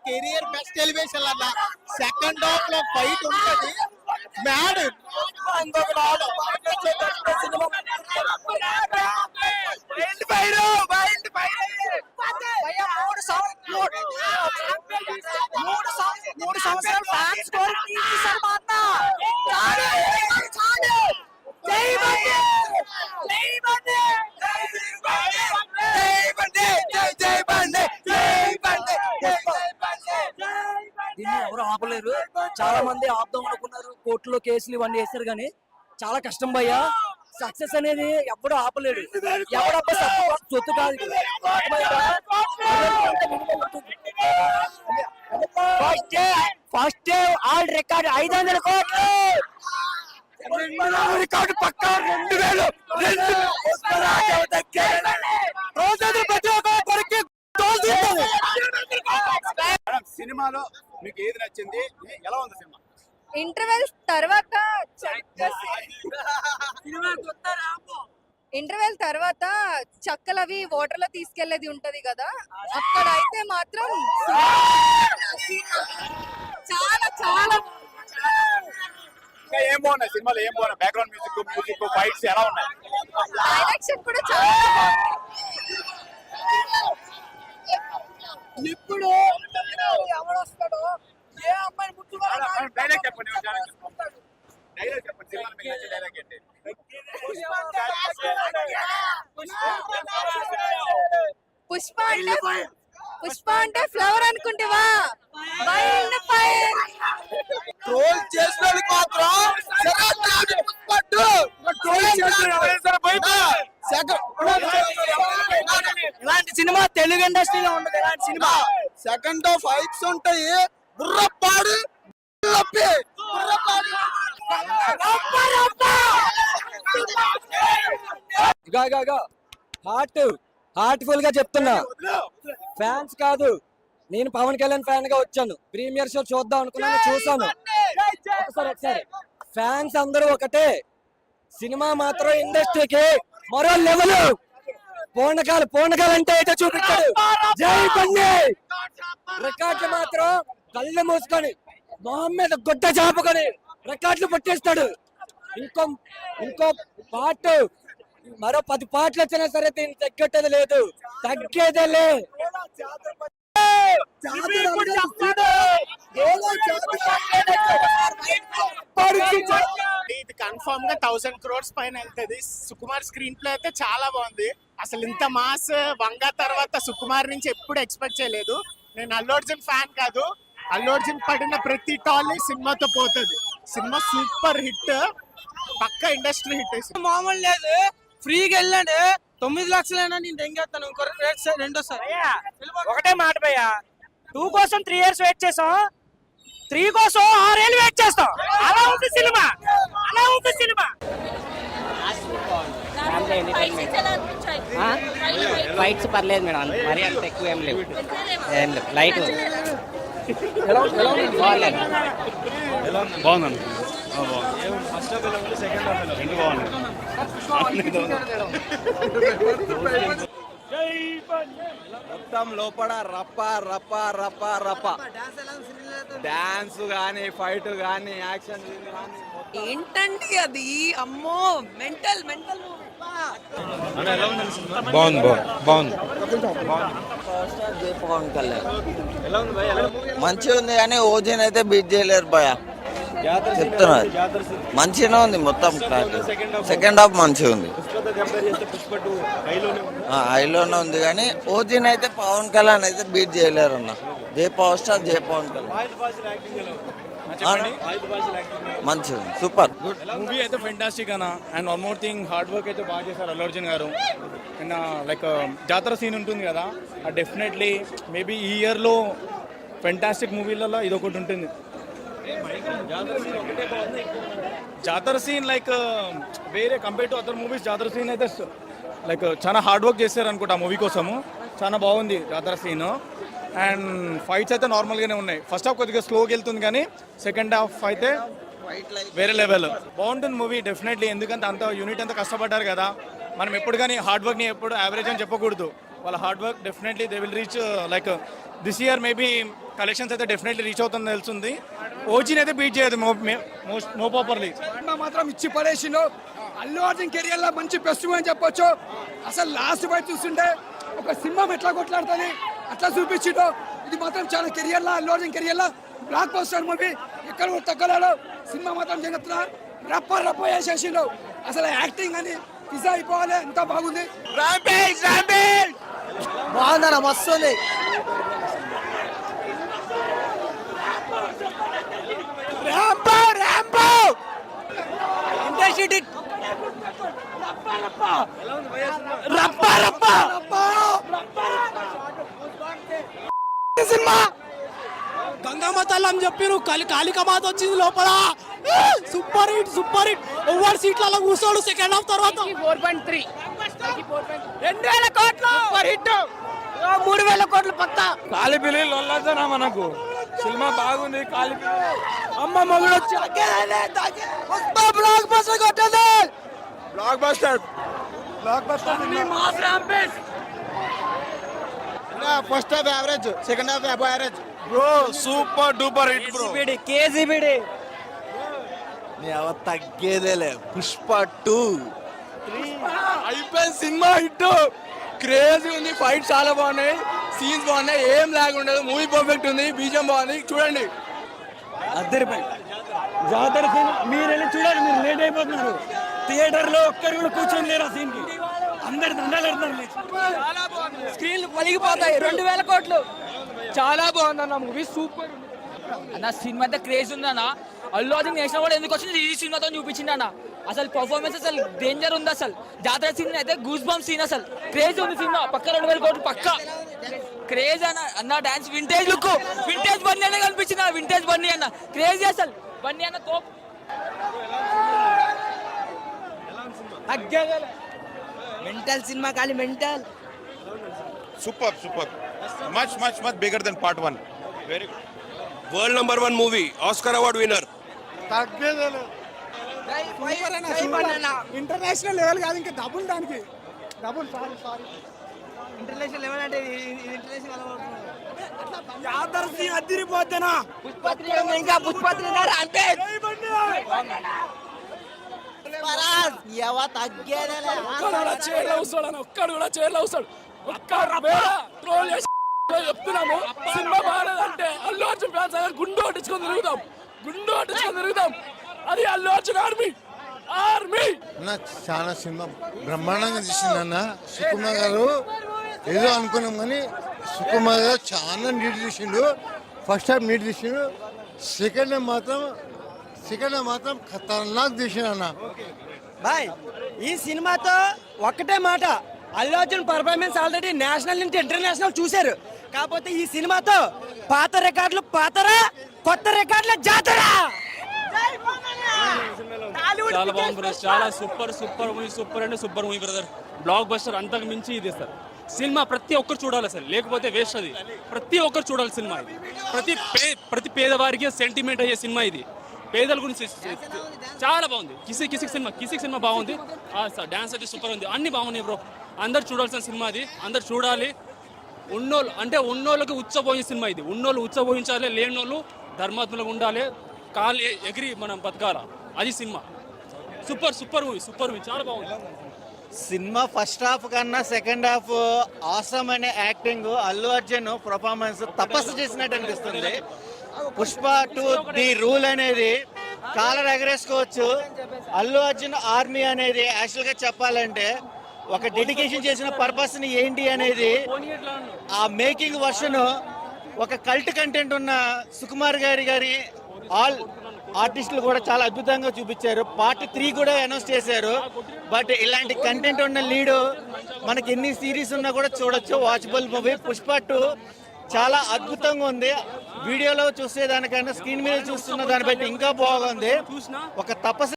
Career best elevation అన్న. Second half లో fight ఉంటది మ్యాడ్. మూడు సంవత్సరాలు ఫ్యాన్స్ కోరి తీసేశారు మా అన్న. దీన్ని ఎవరు ఆపలేరు. చాలా మంది ఆపుదాం అనుకున్నారు, కోర్టులో కేసులు ఇవన్నీ వేశారు, కానీ చాలా కష్టం భయ్యా. సక్సెస్ అనేది ఎప్పుడు ఆపలేడు. ఎవడబ్బా సొత్తు కాదు. ఫస్ట్ డే ఆల్ రికార్డ్ 500 కోట్లు, రికార్డు పక్కా 2000. సినిమాలో మీకు ఏది నచ్చింది, ఎలా ఉంది సినిమా? ఇంటర్వెల్ తర్వాత చక్కలవి వాటర్ లో తీసుకెళ్లేది ఉంటది కదా, అక్కడ అయితే మాత్రం చాలా చాలా ఏం బాగున్నాయి సినిమాలో? ఏం బాగున్నాయి? బ్యాక్గ్రౌండ్ మ్యూజిక్ ఫైట్స్ ఎలా ఉన్నాయి? డైరెక్షన్ కూడా చాలా ఇప్పుడు ఎవరు వస్తాడో ఏ అమ్మాయి డైలాగ్ చెప్పండి. డైలాగ్ చెప్పండి. సినిమాలో మీకు నచ్చిన డైలాగ్ ఏంటి? పుష్ప అంటే ఫ్లవర్ అనుకుంటేవా? ట్రోల్ చేసిన మాత్రం ఇలాంటి సినిమా తెలుగు ఇండస్ట్రీలో ఉండదు. ఇలాంటి సినిమా సెకండ్ హాఫ్ ఫైట్స్ ఉంటాయి. బుర్రపాడు హార్ట్ఫుల్ గా చెప్తున్నా, ఫ్యాన్స్ కాదు, నేను పవన్ కళ్యాణ్ ఫ్యాన్ గా వచ్చాను. ప్రీమియర్ షో చూద్దాం అనుకున్నాను, చూసాను. ఒకసారి ఫ్యాన్స్ అందరూ ఒకటే. సినిమా మాత్రం ఇండస్ట్రీకి మరో లెవెల్. పూర్ణకాలు అంటే అయితే చూపించాడు. జై బండి రికార్డులు మాత్రం కళ్ళు మూసుకొని మొహం మీద గుడ్డ చాపుకొని రికార్డులు పట్టేస్తాడు. ఇంకో పార్ట్, మరో 10 పాటలు వచ్చినా సరే దీన్ని తగ్గేది లేదు, తగ్గేదేలే. ఇది కన్ఫర్మ్ గా 1000 crores పైన వెళ్తుంది. సుకుమార్ స్క్రీన్ ప్లే అయితే చాలా బాగుంది. అసలు ఇంత మాస్ వంగ తర్వాత సుకుమార్ నుంచి ఎప్పుడు ఎక్స్పెక్ట్ చేయలేదు. నేను అల్లు అర్జున్ ఫ్యాన్ కాదు, అల్లు అర్జున్ పడిన ప్రతి టాల్ సినిమాతో పోతుంది. సినిమా సూపర్ హిట్, పక్కా ఇండస్ట్రీ హిట్. మామూలు లేదు, ఫ్రీగా వెళ్ళండి. 9 లక్షలైనా నేను దెంగేస్తాను. రెండోసారి ఒకటే మాట భయ్య, 2 కోసం 3 years వెయిట్ చేసాం, 3 కోసం 6 ఏళ్ళు వెయిట్ చేస్తాం. అలా ఉంది సినిమా. ఫైట్స్ పర్లేదు మేడం, మరి అంత ఎక్కువ ఏం లేవు. లైట్ బాగుందండి. రెండు బాగున్నాయి. మొత్తం లోపల రప్ప రప్ప రప్ప రప్ప డాన్స్ గానీ, ఫైట్ గానీ, యాక్షన్ ఏంటండి అది? అమ్మో, మెంటల్ బాగుంది. పవన్ కళ్యాణ్ మంచిగా ఉంది, కానీ ఓజీని అయితే బీట్ చేయలేరు భయ. చెప్తున్నారు మంచిగానే ఉంది మొత్తం. సెకండ్ హాఫ్ మంచిగా ఉంది, హైలోనే ఉంది, కానీ ఓజీని అయితే పవన్ కళ్యాణ్ అయితే బీట్ చేయలేరు అన్న. జై పవర్ స్టార్, జై పవన్ కళ్యాణ్. మంచిగా ఉంది, సూపర్ గుడ్ మూవీ అయితే ఫెంటాస్టిక్ అన్న. And one more thing, hard work అయితే బాగా చేశారు అల్లు అర్జున్ గారు. అండ్ లైక్ జాతర సీన్ ఉంటుంది కదా, డెఫినెట్లీ మేబీ ఈ ఇయర్లో ఫెంటాస్టిక్ మూవీలలో ఇది ఒకటి ఉంటుంది. జాతర సీన్ లైక్ వేరే కంపేర్ టు అదర్ మూవీస్, జాతర సీన్ అయితే లైక్ చాలా హార్డ్ వర్క్ చేశారు అనుకుంటా ఆ మూవీ కోసము. చాలా బాగుంది జాతర సీన్. అండ్ ఫైట్స్ అయితే నార్మల్గానే ఉన్నాయి. ఫస్ట్ హాఫ్ కొద్దిగా స్లోగా వెళ్తుంది, కానీ సెకండ్ హాఫ్ అయితే వేరే లెవెల్. బాగుంటుంది మూవీ డెఫినెట్లీ. ఎందుకంటే అంత యూనిట్ అంతా కష్టపడ్డారు కదా. మనం ఎప్పుడు కానీ హార్డ్ వర్క్ని ఎప్పుడు యావరేజ్ అని చెప్పకూడదు. వాళ్ళ hard work definitely they will reach. Like this year maybe collections అయితే డెఫినెట్లీ రీచ్ అవుతుందని తెలుస్తుంది. ఓజీని అయితే బీట్ చేయదు నో ప్రాపర్లీ. మాత్రం ఇచ్చి పడేసిండు. అల్లు అర్జున్ కెరియర్ లో మంచి బెస్ట్ అని చెప్పొచ్చు. అసలు లాస్ట్ బయట చూస్తుంటే ఒక సింహం ఎట్లా కొట్లాడుతుంది అట్లా చూపించిండు. ఇది మాత్రం చాలా కెరియర్ లో అల్లు అర్జున్ కెరియర్ లో బ్లాక్ బస్టర్ మూవీ. ఎక్కడ కూడా తగ్గలేడు. సినిమా మాత్రం జగత్తున రప్ప చేసేసిండు. అసలు యాక్టింగ్ అని పిజ్జా అయిపోవాలి, ఎంత బాగుంది. బాగుందన్న, మస్తు ఉంది. సినిమా గంగామాతలు అని చెప్పారు, కాళికా మాత వచ్చింది లోపల. Super hit super hit. ఎవరు సీట్లలో కూర్చోడు సెకండ్ హాఫ్ తర్వాత. 4.3 2000 కోట్లు సూపర్ హిట్. 3000 కోట్లు పక్కా. కాలిపిలి లొల్లదనా మనకు సినిమా బాగుంది. కాలిపిలి అమ్మ మొగుడు వచ్చి బ్లాక్ బస్టర్ కొట్టేది. Blockbuster first half average, second half above average. Bro super duper hit bro. కేజీబీడి తగ్గేదేలే. పుష్ప 2 అయిపోయింది సినిమా హిట్. క్రేజీ ఉంది, ఫైట్ చాలా బాగున్నాయి, సీన్స్ బాగున్నాయి, ఏం లాగ్ ఉండదు. మూవీ పర్ఫెక్ట్ ఉంది, బీజం బాగుంది, చూడండి. జాతర సీన్ మీరు వెళ్ళి చూడండి. మీరు లేట్ అయిపోతున్నారు. థియేటర్ లో ఒక్కరు కూడా కూర్చొని లేరు. ఆ సీన్ కి అందరు దండాలు పెడతారు. స్క్రీన్లు పలిగిపోతాయి. 2000 కోట్లు. చాలా బాగుంది అన్న మూవీ, సూపర్ అన్న. సినిమా అయితే క్రేజ్ ఉంది అన్న. అల్లు అర్జున్ నేషనల్ అవార్డు ఎందుకు వచ్చింది ఈ సినిమాతో చూపించింది అన్న. అసలు పర్ఫార్మెన్స్ అసలు డేంజర్ ఉంది. అసలు జాతర సీన్ అయితే గూస్ బంప్ సీన్. అసలు క్రేజ్ ఉంది సినిమా. పక్క 2000 కోట్లు పక్క క్రేజ్ అన్న dance vintage look, vintage Bunny అనే కనిపించింది. వింటేజ్ బన్నీ అన్న క్రేజ్. అసలు బన్నీ అన్న తోపు. మెంటల్ సినిమా కానీ mental. Super much bigger than part 1. Very good. World number 1 movie, Oscar award winner. International level కాదు, ఇంకా డబుల్ దానికి డబుల్. సారీ ఇంటర్నేషనల్ లెవెల్ అంటే ఇంటర్నేషనల్ యాదర్శి అదిరిపోతేనా. ఇంకా పుష్పత్రి ఒక్కడు కూడా చైర్లో వస్తాడు. ట్రోల్ చేసి చెప్తున్నాము సినిమా బాగాలేదంటే అల్లు అర్జున్ ఫ్యాన్స్ అయ్యారు. గుండు కొట్టించుకొని తిరుగుతాం. అది అల్లు అర్జున్ ఆర్మీ. చాలా సినిమా బ్రహ్మాండంగా తీసింది అన్న. సుకుమార్ గారు ఏదో అనుకున్నాం కానీ సుకుమార్ గారు చాలా నీట్ తీసిండు. ఫస్ట్ హాఫ్ నీట్ తీసిండు. సెకండ్ హాఫ్ మాత్రం ఖతర్నాక్ తీసిండు అన్న. బాయ్ ఈ సినిమాతో ఒక్కటే మాట, Allu Arjun performance already national నుంచి ఇంటర్నేషనల్ చూశారు. కాకపోతే ఈ సినిమాతో పాత రికార్డులు పాతరా, కొత్త రికార్డుల జాతర. చాలా బాగుంది బ్రదర్. చాలా సూపర్ మూవీ. సూపర్ అంటే super movie brother. Block buster అంతకు మించి ఇది సార్. సినిమా ప్రతి ఒక్కరు చూడాలి సార్, లేకపోతే వేస్ట్. అది ప్రతి ఒక్కరు చూడాలి సినిమా. ఇది ప్రతి పేదవారికి సెంటిమెంట్ అయ్యే సినిమా. ఇది పేదల గురించి చాలా బాగుంది. కిసిక్ సినిమా బాగుంది. డాన్స్ అయితే సూపర్ ఉంది. అన్ని బాగున్నాయి బ్రో. అందరు చూడాల్సిన సినిమా ఇది. అందరు చూడాలి. ఉన్నోళ్ళకి ఉచ్చబోయే సినిమా ఇది. ఉన్నోళ్ళు ఉచ్చబోయించాలి, లేనోళ్ళు ధర్మాత్మలుగా ఉండాలి, కాళ్ళు ఎగిరి మనం బతకాల. అది సినిమా. సూపర్ మూవీ చాలా బాగుంది. సినిమా ఫస్ట్ హాఫ్ కన్నా సెకండ్ హాఫ్ ఆసమ్ అనే యాక్టింగ్, అల్లు అర్జున్ పర్ఫార్మెన్స్ తపస్సు చేసినట్టు అనిపిస్తుంది. పుష్ప 2 ది రూల్ అనేది కాలర్ ఎగరేసుకోవచ్చు. అల్లు అర్జున్ ఆర్మీ అనేది యాక్చువల్గా చెప్పాలంటే ఒక డెడికేషన్ చేసిన పర్పస్ ని ఏంటి అనేది ఆ మేకింగ్ వర్షన్ ఒక కల్ట్ కంటెంట్ ఉన్న సుకుమార్ గారి ఆల్ ఆర్టిస్టులు కూడా చాలా అద్భుతంగా చూపించారు. పార్ట్ 3 కూడా అనౌన్స్ చేశారు. బట్ ఇలాంటి కంటెంట్ ఉన్న లీడు మనకి ఎన్ని సిరీస్ ఉన్నా కూడా చూడొచ్చు. Watchable movie. పుష్ప 2 చాలా అద్భుతంగా ఉంది. వీడియోలో చూసే దానికన్నా స్క్రీన్ మీద చూస్తున్న దాన్ని బట్టి ఇంకా బాగుంది. ఒక తపస్సు